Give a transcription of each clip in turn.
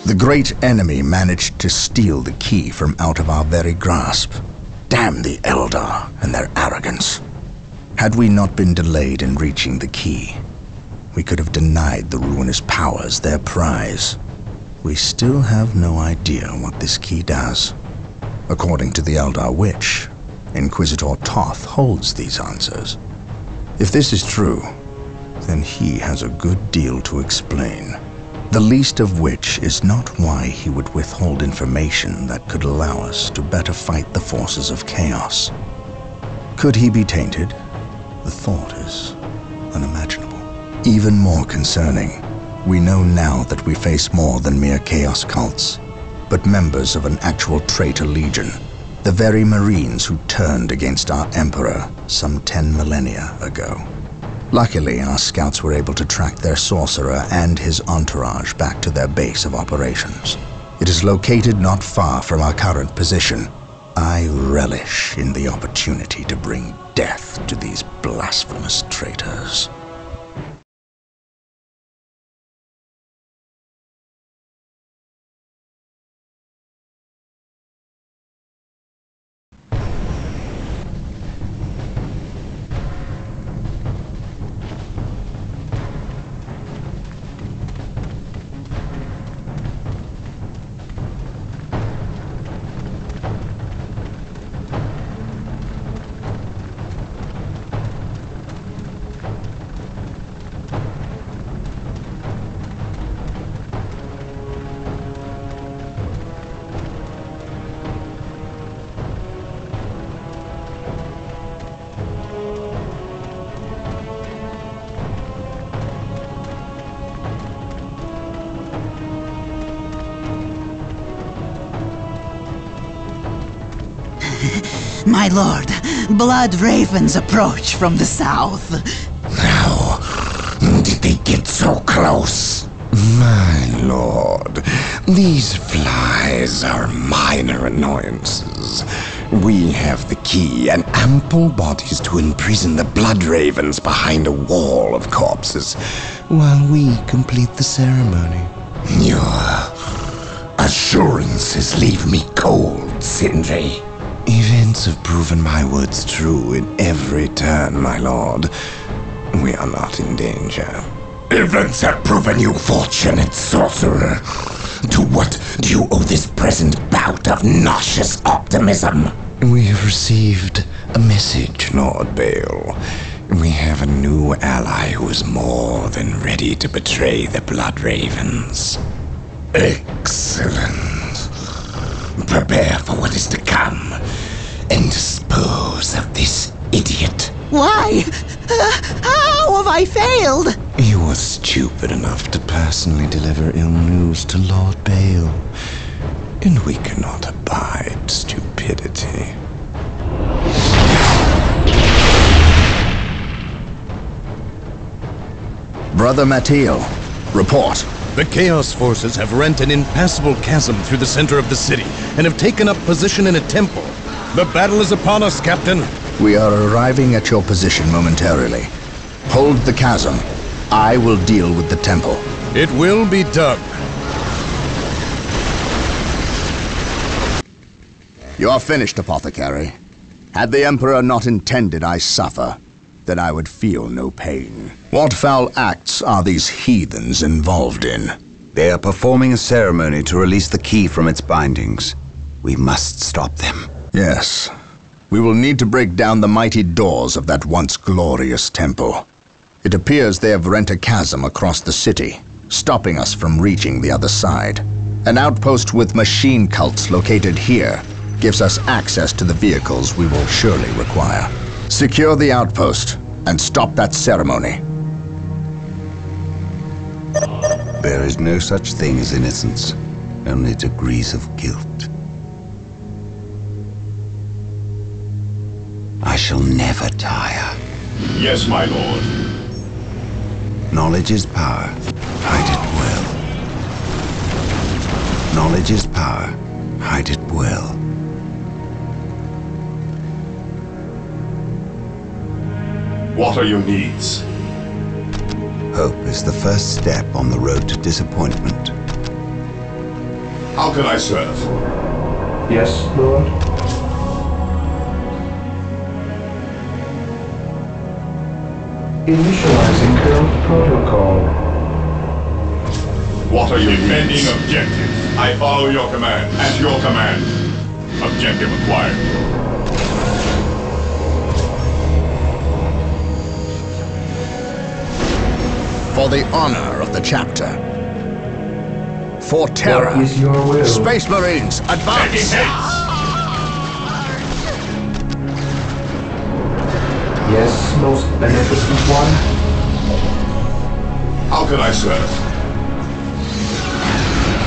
The great enemy managed to steal the key from out of our very grasp. Damn the Eldar and their arrogance. Had we not been delayed in reaching the key, we could have denied the ruinous powers their prize. We still have no idea what this key does. According to the Eldar Witch, Inquisitor Toth holds these answers. If this is true, then he has a good deal to explain. The least of which is not why he would withhold information that could allow us to better fight the forces of chaos. Could he be tainted? The thought is unimaginable. Even more concerning, we know now that we face more than mere chaos cults, but members of an actual traitor legion, the very Marines who turned against our Emperor some 10 millennia ago. Luckily, our scouts were able to track their sorcerer and his entourage back to their base of operations. It is located not far from our current position. I relish in the opportunity to bring death to these blasphemous traitors. My lord, blood ravens approach from the south. How did they get so close? My lord, these flies are minor annoyances. We have the key and ample bodies to imprison the blood ravens behind a wall of corpses, while we complete the ceremony. Your assurances leave me cold, Sindri. Events have proven my words true in every turn, my lord. We are not in danger. Events have proven you fortunate, sorcerer. To what do you owe this present bout of nauseous optimism? We have received a message, Lord Bale. We have a new ally who is more than ready to betray the Blood Ravens. Excellent. Prepare for what is to come, and dispose of this idiot. Why? How have I failed? You were stupid enough to personally deliver ill news to Lord Bale, and we cannot abide stupidity. Brother Mateo, report. The Chaos Forces have rent an impassable chasm through the center of the city and have taken up position in a temple. The battle is upon us, Captain. We are arriving at your position momentarily. Hold the chasm. I will deal with the temple. It will be done. You are finished, Apothecary. Had the Emperor not intended I suffer, then I would feel no pain. What foul acts are these heathens involved in? They are performing a ceremony to release the key from its bindings. We must stop them. Yes. We will need to break down the mighty doors of that once glorious temple. It appears they have rent a chasm across the city, stopping us from reaching the other side. An outpost with machine cults located here gives us access to the vehicles we will surely require. Secure the outpost and stop that ceremony. There is no such thing as innocence, only degrees of guilt. I shall never tire. Yes, my lord. Knowledge is power. Hide it well. Knowledge is power. Hide it well. What are your needs? Hope is the first step on the road to disappointment. How can I serve? Yes, Lord. Initializing build protocol. What are your defending objective? I follow your command. At your command. Objective acquired. For the honor of the chapter. For terror. What is your will? Space Marines, advance! Yes, most beneficent one. How can I serve?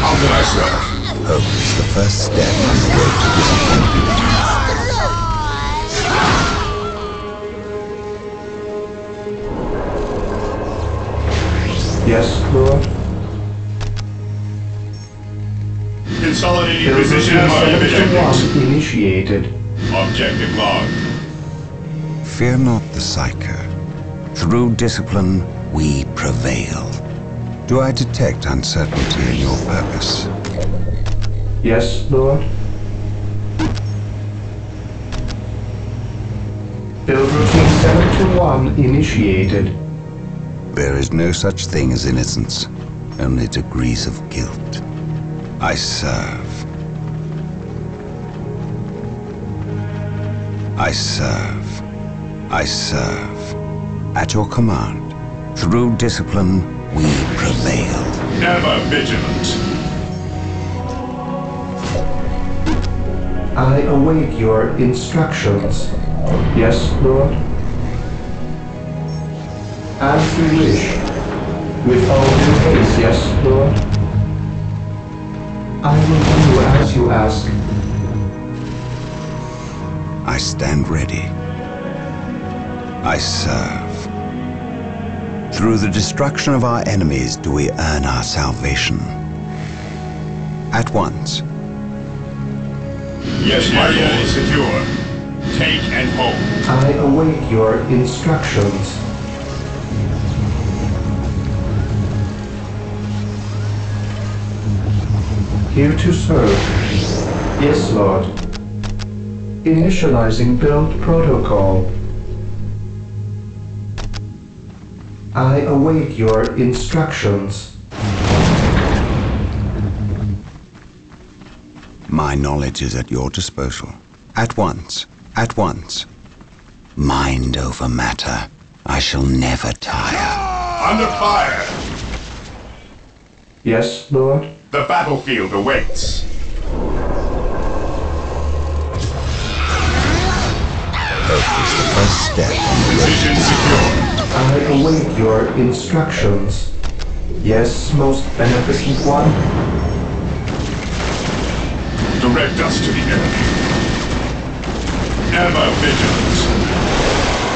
How can I serve? Hope is the first step on the road to disappointment. Yes, Lord. Consolidating position of my objectives. Initiated. Objective log. Fear not the Psycho. Through discipline, we prevail. Do I detect uncertainty in your purpose? Yes, Lord. Build routine 721 initiated. There is no such thing as innocence, only degrees of guilt. I serve. I serve. I serve. At your command, through discipline, we prevail. Ever vigilant. I await your instructions. Yes, Lord. As you wish. With all due haste, yes, Lord. I will do as you ask. I stand ready. I serve. Through the destruction of our enemies do we earn our salvation. At once. Yes, my lord. Secure. Take and hold. I await your instructions. Here to serve. Yes, Lord. Initializing build protocol. I await your instructions. My knowledge is at your disposal. At once. At once. Mind over matter. I shall never tire. Under fire. Yes, Lord. The battlefield awaits. Hope is the first step on the road to Position disappointment. secure. I await your instructions. Yes, most beneficent one. Direct us to the enemy. Ever vigilant.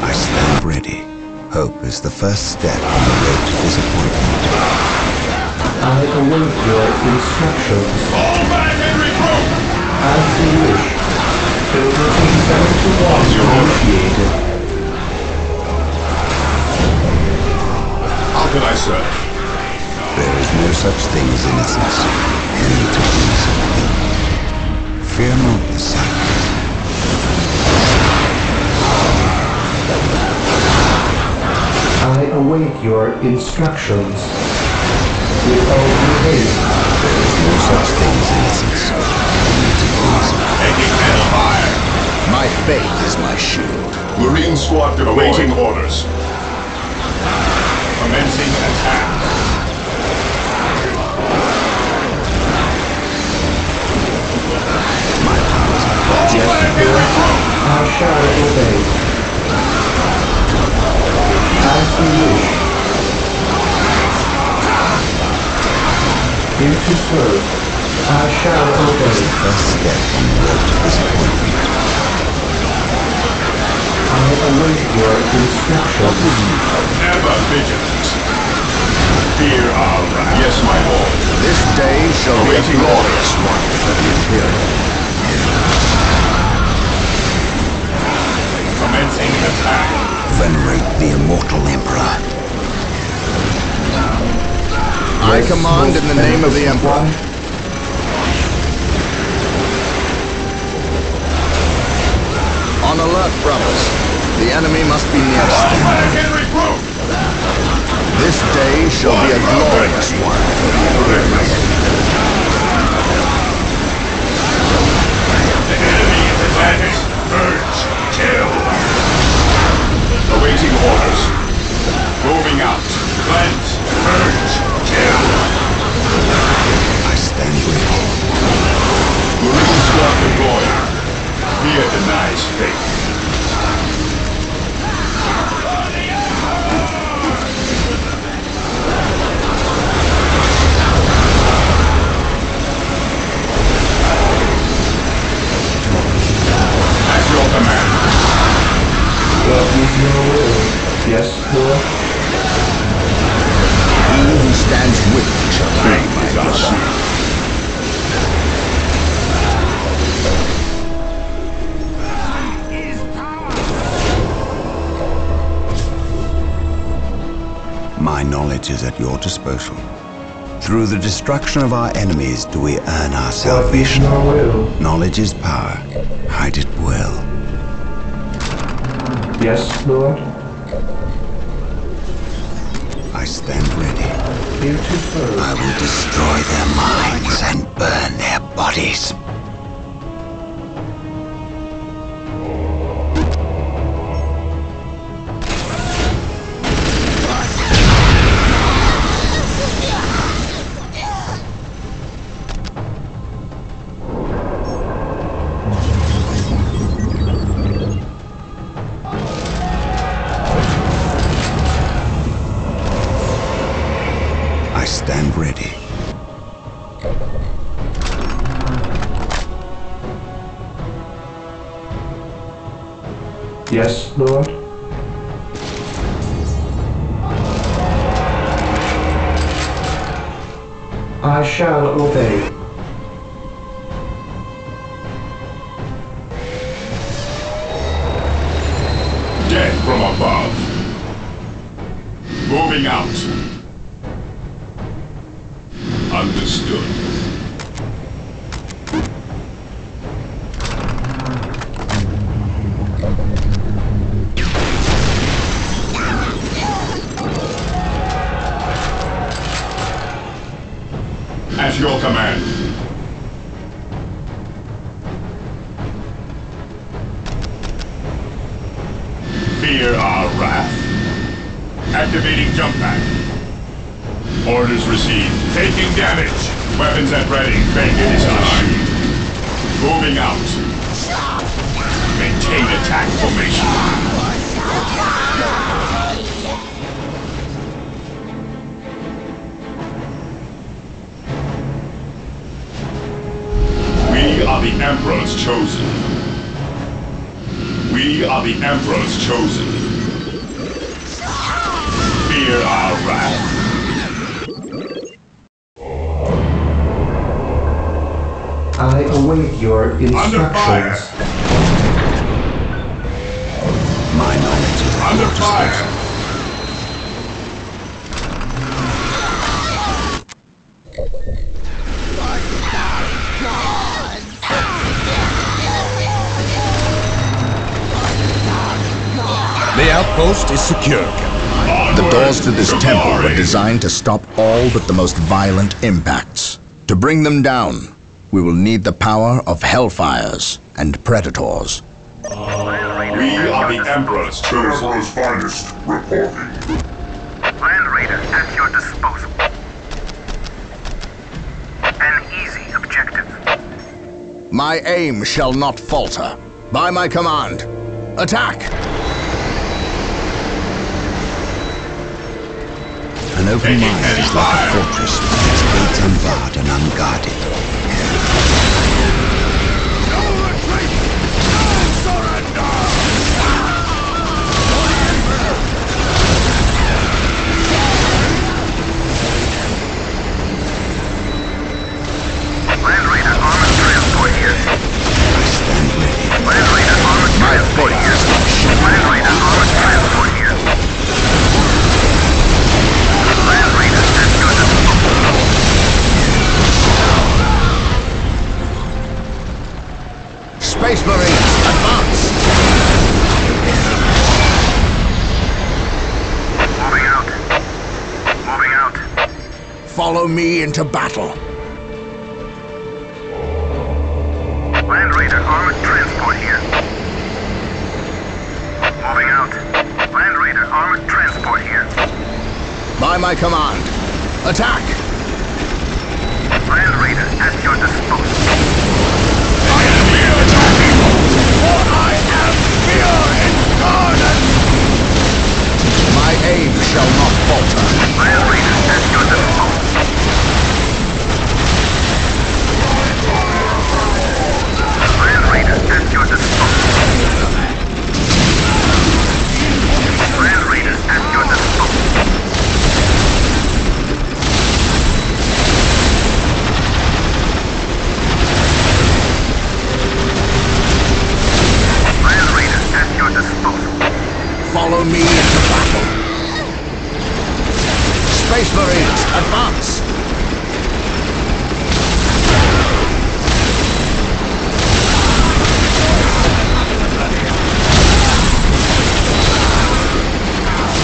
I stand ready. Hope is the first step on the road to disappointment. I await your instructions. Fall back and regroup! As you wish. Build routine 721 initiated. How can I serve? There is no such thing as innocence, only degrees of guilt. Fear not the Psycho. I await your instructions. With all due haste. There is no such thing as innocence, only degrees of guilt. Taking heavy fire. My faith is my shield. Marine squad awaiting orders. Commencing attack. My powers are Fall back and regroup! I shall obey. As you wish. Here to serve. I shall obey. first step on the road to disappointment. I await your instructions. Ever vigilant. Fear our wrath. Yes, my lord. This day shall be a Awaiting glorious one for the Imperial. Commencing attack. venerate the immortal Emperor. I command in the name of the Emperor. On alert, brothers. The enemy must be near us. This day shall be a glorious one. The enemy is attacking. Purge. Kill. Awaiting orders. Moving out. Cleanse. Purge. Kill. I stand ready. Marine squad deployed. Fear denies faith. At your command. What is your will? Yes, Lord? He who stands with me shall be my brother. My knowledge is at your disposal. Through the destruction of our enemies do we earn our What is salvation. your will? Knowledge is power. Hide it well. Yes, Lord? I stand ready. Beautiful. I will destroy their minds and burn their bodies. I stand ready. Yes, Lord? I shall obey. Death from above. Moving out. Understood. At your command. Fear our wrath. Activating jump pack. Orders received. Taking damage. Weapons at ready. Bandit is unarmed. Moving out. Maintain attack formation. We are the Emperor's chosen. We are the Emperor's chosen. Fear our wrath. I await your Under fire. instructions. My knowledge is at Under your fire. disposal. The outpost is secure, Captain. The doors to this temple were designed to stop all but the most violent impacts. To bring them down, we will need the power of hellfires and predators. We are the Emperor's chosen. Emperor's finest reporting. Land Raider at your disposal. An easy objective. My aim shall not falter. By my command, attack! An open mind is like a fortress with its gates unbarred and unguarded. No retreat! No surrender! Land Raider armored transport here. I stand ready. Land Raider armored My transport fate here. is not Land Raider armored transport here. Follow me into battle. Land Raider armored transport here. Moving out. Land Raider armored transport here. By my command, attack! Land Raider at your disposal. I am here to people, for I am here incarnate! My aim shall not falter. Land Raider at your disposal. Land Raider at your disposal. Land Raider at your disposal. Land Raider at your disposal. Follow me into battle. Space Marines, advance!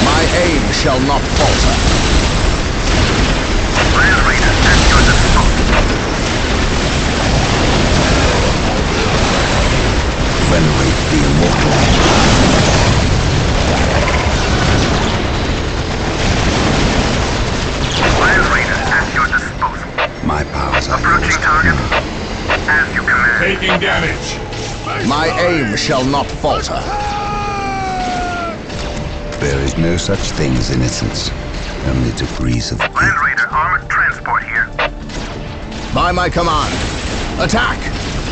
My aim shall not falter. Land Raider at your disposal. Venerate the immortal. Land Raider at your disposal. My powers are Approaching yours. target. As you command. Taking damage. My aim shall not falter. There is no such thing as innocence, only degrees of Land guilt. Raider armored transport here. By my command, attack!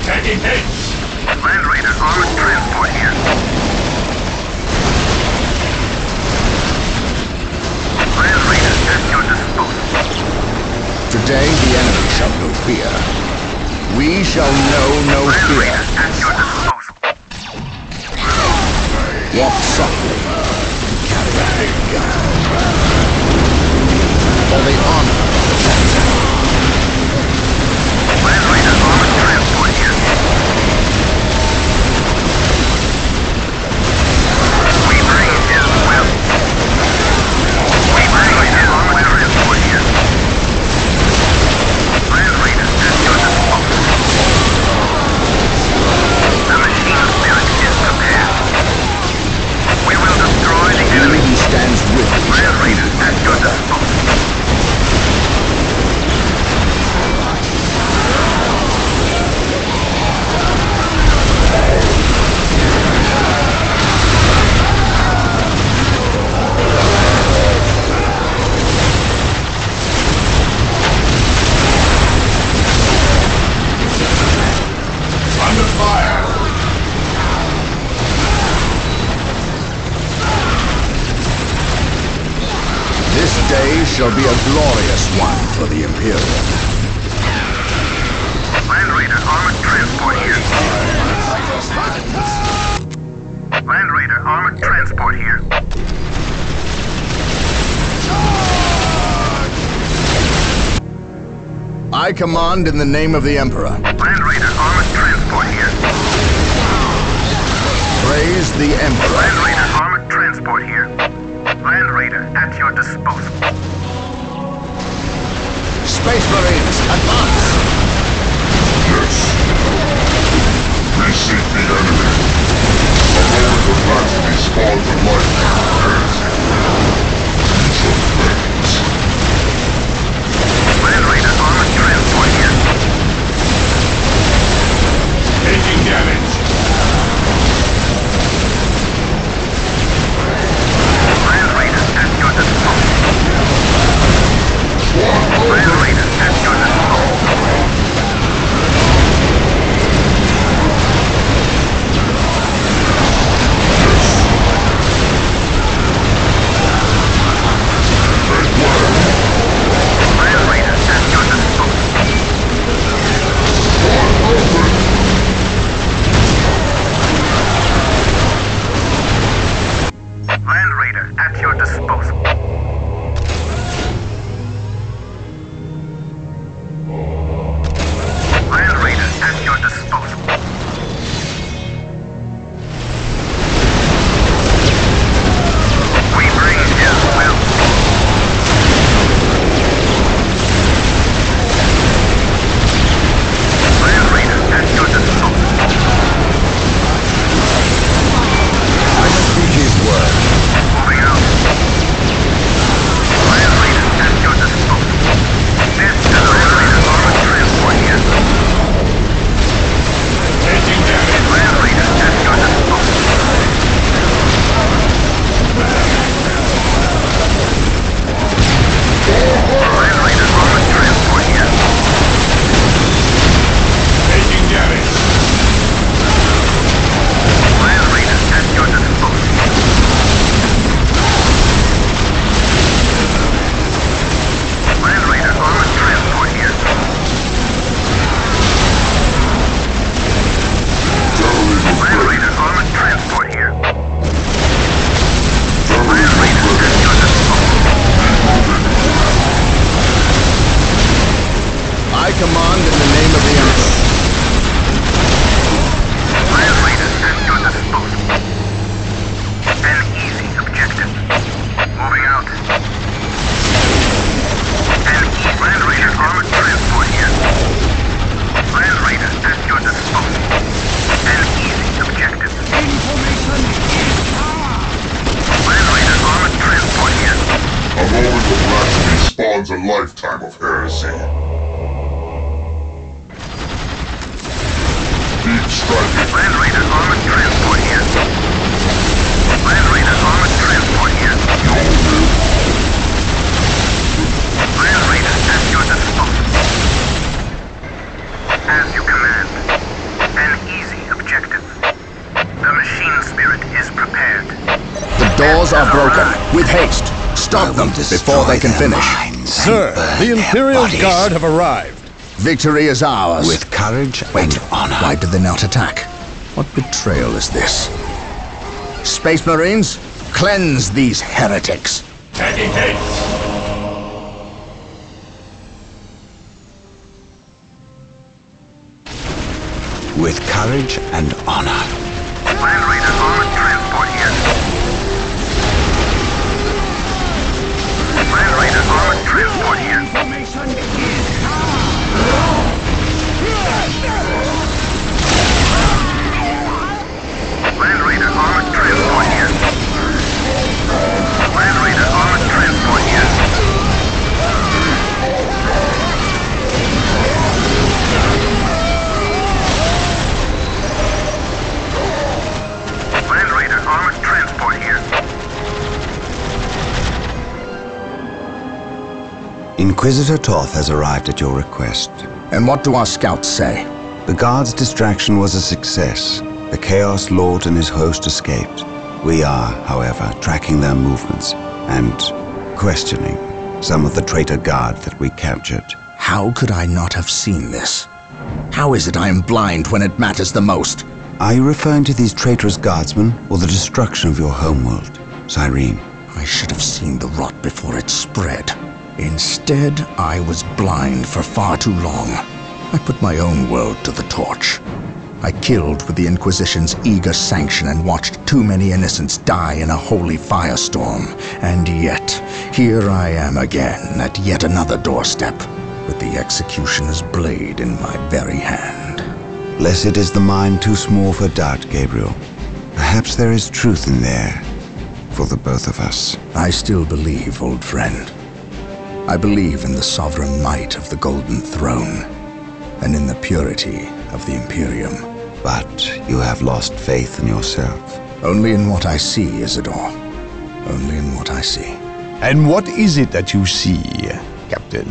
Taking hit. Land Raider armored transport here. Land Raider at your disposal. Today the enemy shall know fear. We shall know no Land fear. Raider at your disposal. Walk softly. Carry a big gun. For the honor of the Captain. Land Raider armored transport here. We bring his will. We bring his armored transport here. Land Raider at your disposal. The machine spirit is prepared. We will destroy the He enemy. who stands with me shall Land be Raider at your disposal. Under fire. This day shall be a glorious one for the Imperium. Land Raider armored transport here. Land Raider armored transport here. I command in the name of the Emperor. Land Raider armored transport here. Praise the Emperor. Land Raider armored transport here. Land Raider at your disposal. Space Marines, advance! Yes. We seek the enemy. Alone the tragedy spawned the light and these are threats. Land Raider armored transport here. Taking damage. Land Raider at your disposal. Land Raider at your disposal. beyond a lifetime of heresy. Deep striking. Land Raider armored transport here. Land Raider armored transport here. Land Raider at your disposal. As you command. An easy objective. The machine spirit is prepared. The doors are broken. With haste. Stop them before they can finish. Sir, the Imperial Guard have arrived. Victory is ours. With courage Wait, and honor. why did they not attack? What betrayal is this? Space Marines, cleanse these heretics. Taking haste. With courage and honor. Land Raider armored transport here. Land Raider armored transport here. Land Raider armored transport here. Land Raider armored transport here. Land Raider armored transport here. Inquisitor Toth has arrived at your request. And what do our scouts say? The guard's distraction was a success. The Chaos Lord and his host escaped. We are, however, tracking their movements and questioning some of the traitor guard that we captured. How could I not have seen this? How is it I am blind when it matters the most? Are you referring to these traitorous guardsmen or the destruction of your homeworld, Cyrene? I should have seen the rot before it spread. Instead, I was blind for far too long. I put my own world to the torch. I killed with the Inquisition's eager sanction and watched too many innocents die in a holy firestorm. And yet, here I am again at yet another doorstep, with the executioner's blade in my very hand. Blessed is the mind too small for doubt, Gabriel. Perhaps there is truth in there, for the both of us. I still believe, old friend. I believe in the sovereign might of the Golden Throne, and in the purity of the Imperium. But you have lost faith in yourself. Only in what I see, Isidore. Only in what I see. And what is it that you see, Captain?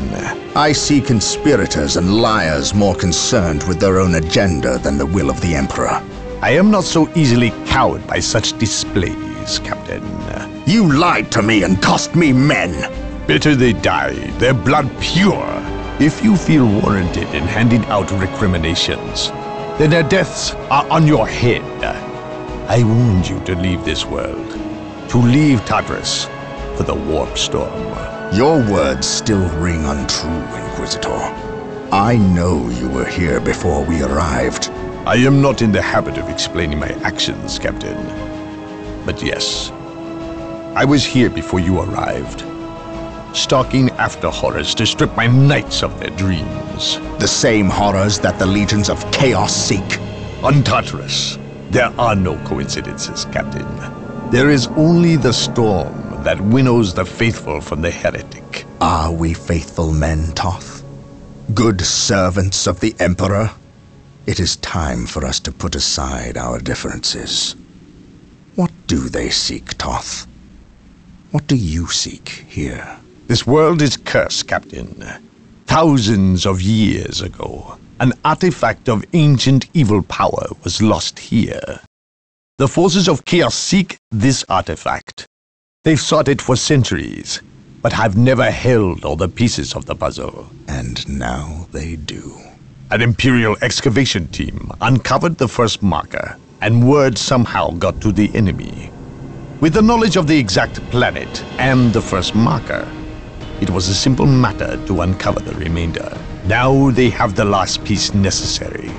I see conspirators and liars more concerned with their own agenda than the will of the Emperor. I am not so easily cowed by such displays, Captain. You lied to me and cost me men! Better they die, their blood pure. If you feel warranted in handing out recriminations, then their deaths are on your head. I warned you to leave this world, to leave Tartarus for the warp storm. Your words still ring untrue, Inquisitor. I know you were here before we arrived. I am not in the habit of explaining my actions, Captain. But yes, I was here before you arrived, stalking after horrors to strip my knights of their dreams. The same horrors that the legions of chaos seek. On Tartarus, there are no coincidences, Captain. There is only the storm that winnows the faithful from the heretic. Are we faithful men, Toth? Good servants of the Emperor? It is time for us to put aside our differences. What do they seek, Toth? What do you seek here? This world is cursed, Captain. Thousands of years ago, an artifact of ancient evil power was lost here. The forces of chaos seek this artifact. They've sought it for centuries, but have never held all the pieces of the puzzle. And now they do. An Imperial excavation team uncovered the first marker, and word somehow got to the enemy. With the knowledge of the exact planet and the first marker, it was a simple matter to uncover the remainder. Now they have the last piece necessary,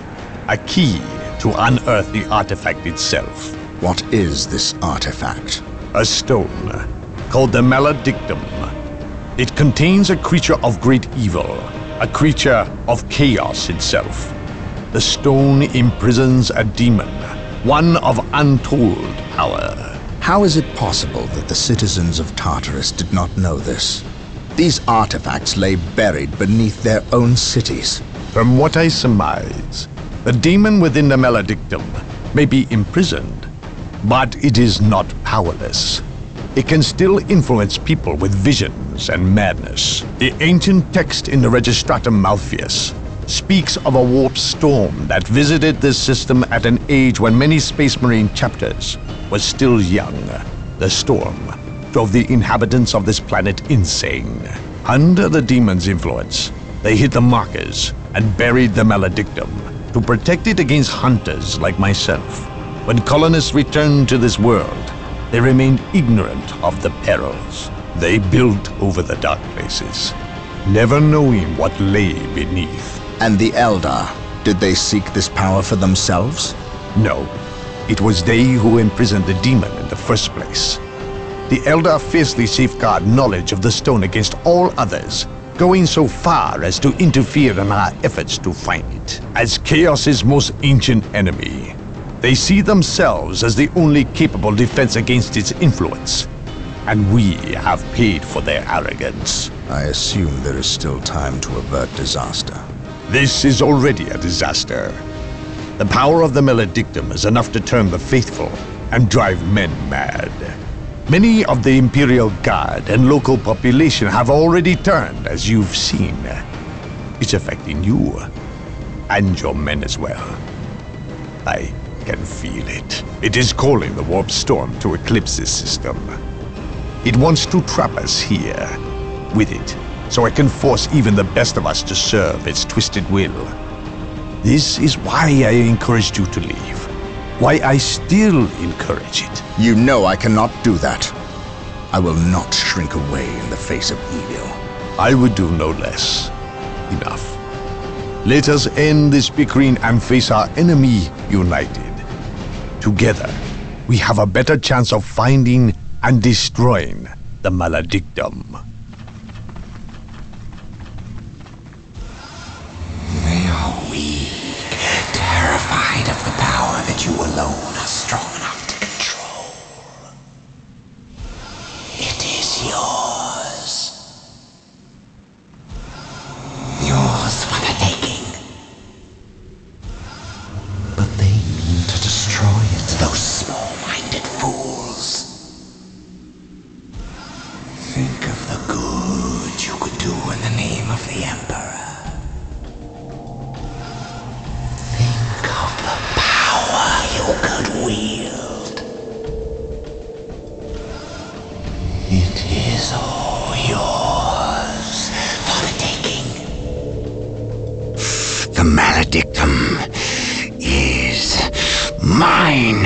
a key to unearth the artifact itself. What is this artifact? A stone called the Maledictum. It contains a creature of great evil, a creature of chaos itself. The stone imprisons a demon, one of untold power. How is it possible that the citizens of Tartarus did not know this? These artifacts lay buried beneath their own cities. From what I surmise, the demon within the maledictum may be imprisoned, but it is not powerless. It can still influence people with visions and madness. The ancient text in the Registratum Malpheus speaks of a warp storm that visited this system at an age when many Space Marine chapters were still young. The storm drove the inhabitants of this planet insane. Under the demon's influence, they hid the markers and buried the maledictum to protect it against hunters like myself. When colonists returned to this world, they remained ignorant of the perils. They built over the dark places, never knowing what lay beneath. And the Eldar, did they seek this power for themselves? No, it was they who imprisoned the demon in the first place. The Eldar fiercely safeguard knowledge of the stone against all others, going so far as to interfere in our efforts to find it. As Chaos's most ancient enemy, they see themselves as the only capable defense against its influence, and we have paid for their arrogance. I assume there is still time to avert disaster. This is already a disaster. The power of the maledictum is enough to turn the faithful and drive men mad. Many of the Imperial Guard and local population have already turned, as you've seen. It's affecting you, and your men as well. I can feel it. It is calling the warp storm to eclipse this system. It wants to trap us here with it, so it can force even the best of us to serve its twisted will. This is why I encouraged you to leave. Why I still encourage it. You know I cannot do that. I will not shrink away in the face of evil. I would do no less. Enough. Let us end this bickering and face our enemy united. Together, we have a better chance of finding and destroying the maledictum. They are weak, terrified of the power that you alone are strong enough to control. It is yours. Yours for the taking. But they mean to destroy it, those small-minded fools. Think of the good you could do in the name of the Emperor. Think of the power you could wield. It is all yours for the taking. The maledictum is mine.